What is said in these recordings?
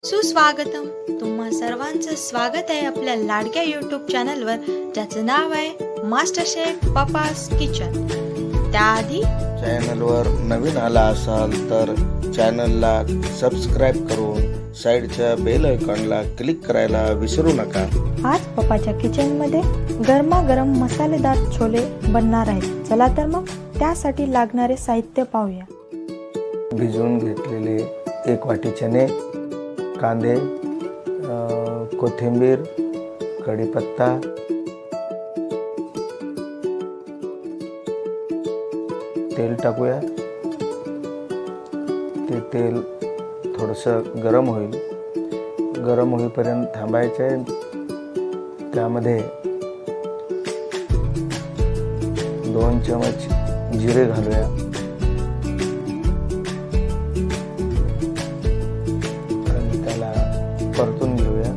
सुस्वागतम. तुम्हा सर्वांचं स्वागत आहे आपल्या लाडक्या यूट्यूब चॅनलवर, ज्याचं नाव आहे मास्टर शेफ पपास किचन. त्याआधी चॅनलवर नवीन आला असाल तर चॅनलला सबस्क्राईब करून साईडच्या बेल आयकॉनला क्लिक करायला विसरू नका. आज पप्पाच्या किचनमध्ये गरमागरम मसालेदार छोले बनणार आहेत. चला तर मग त्यासाठी लागणारे साहित्य पाहूया. भिजवून घेतलेले 1 वाटी चणे, कांदे, कोथिंबीर, कढीपत्ता, तेल टाकूया. ते तेल थोडंसं गरम होईल. गरम होईपर्यंत थांबायचं आहे. त्यामध्ये 2 चमच जिरे घालूया. आणि त्याला परतून घेऊया.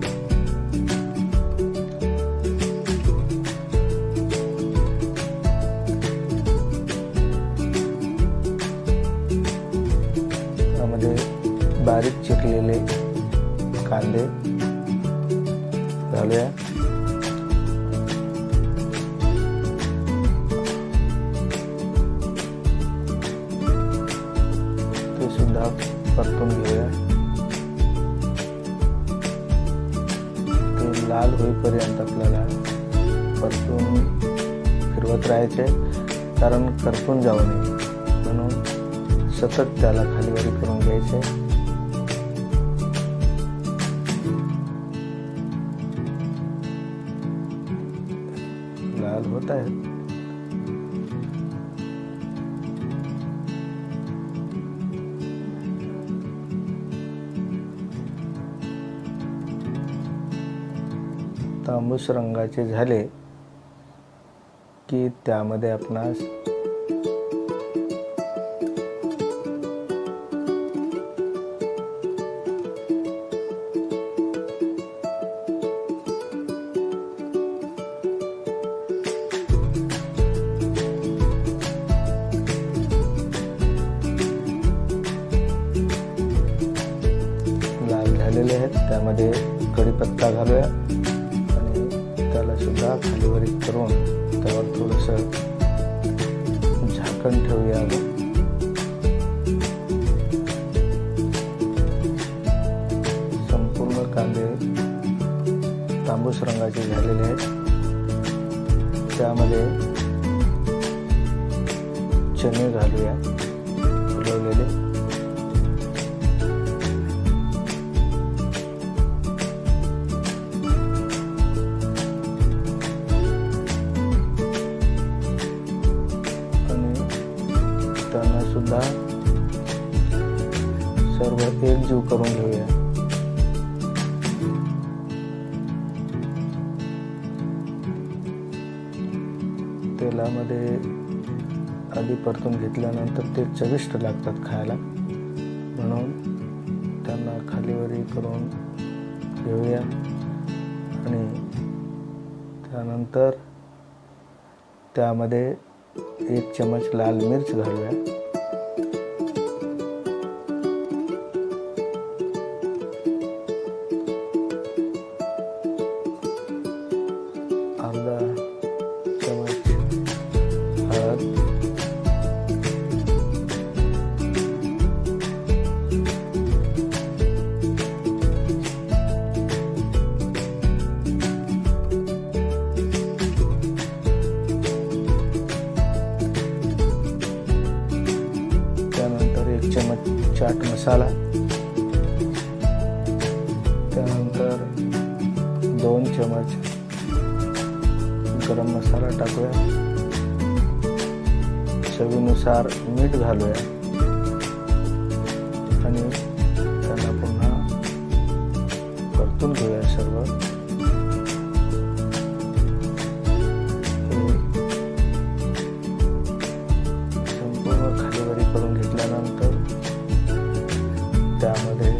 त्यामध्ये बारीक चिरलेले कांदे घालूया. ते सुद्धा परतून घेऊया. ते लाल होईपर्यंत आपल्याला परतून फिरवत राहायचे, कारण करपून जाऊ नये म्हणून सतत त्याला खालीवरी करून घ्यायचे. लाल होत आहेत. तांबूस रंगाचे झाले की त्यामध्ये आपणास लाल झालेले आहेत. त्यामध्ये कढीपत्ता घालूया आणि त्याला सुद्धा खालीवरी करून त्यावर थोडंसं झाकण ठेवूया. संपूर्ण कांदे तांबूस रंगाचे झालेले आहेत. त्यामध्ये चणे घालूया फुलवलेले. त्यांना सुद्धा सर्व एकजीव करून घेऊया. तेलामध्ये आधी परतून घेतल्यानंतर ते चविष्ट लागतात खायला, म्हणून त्यांना खालीवरी करून घेऊया. आणि त्यानंतर त्यामध्ये 1 चमच लाल मिर्च घालूया. अर्धा चमच हळद, त्यानंतर 1 चमच चाट मसाला, त्यानंतर 2 चमच गरम मसाला टाकूया. चवीनुसार मीठ घालूया आणि त्याला पुन्हा परतून घेऊया. सर्व संपूर्ण खालीवरी करून घेतल्यानंतर त्यामध्ये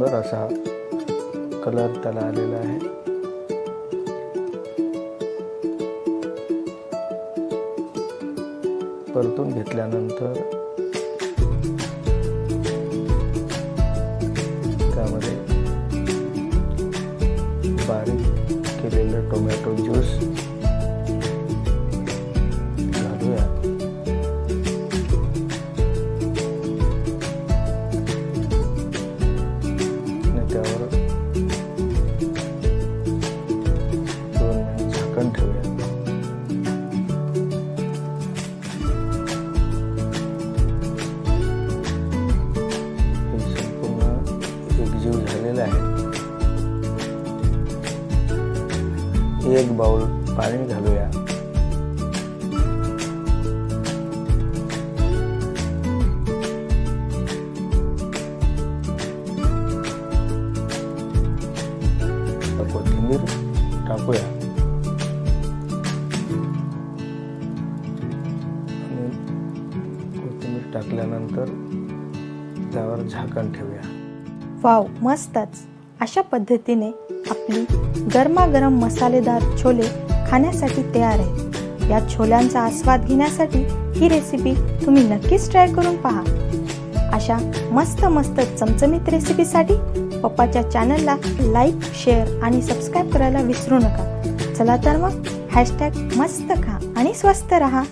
सुंदर असा कलर त्याला आलेला आहे. परतून घेतल्यानंतर त्यामध्ये बारीक केलेलं टोमॅटो ज्यूस घालूया. आणि त्यावर 2 मिनिट झाकण ठेवूया. एकजीव झालेला आहे. 1 बाउल पाणी घालूया. कोथिंबीर टाकूया आणि कोथिंबीर टाकल्यानंतर त्यावर झाकण ठेवूया. वाव, मस्तच. अशा पद्धतीने आपली गरमागरम मसालेदार छोले खाण्यासाठी तयार आहे. या छोल्यांचा आस्वाद घेण्यासाठी ही रेसिपी तुम्ही नक्कीच ट्राय करून पहा. अशा मस्त मस्त चमचमीत रेसिपीसाठी पप्पाच्या चॅनलला लाईक, शेअर आणि सबस्क्राईब करायला विसरू नका. चला तर मग #मस्त खा आणि स्वस्त रहा.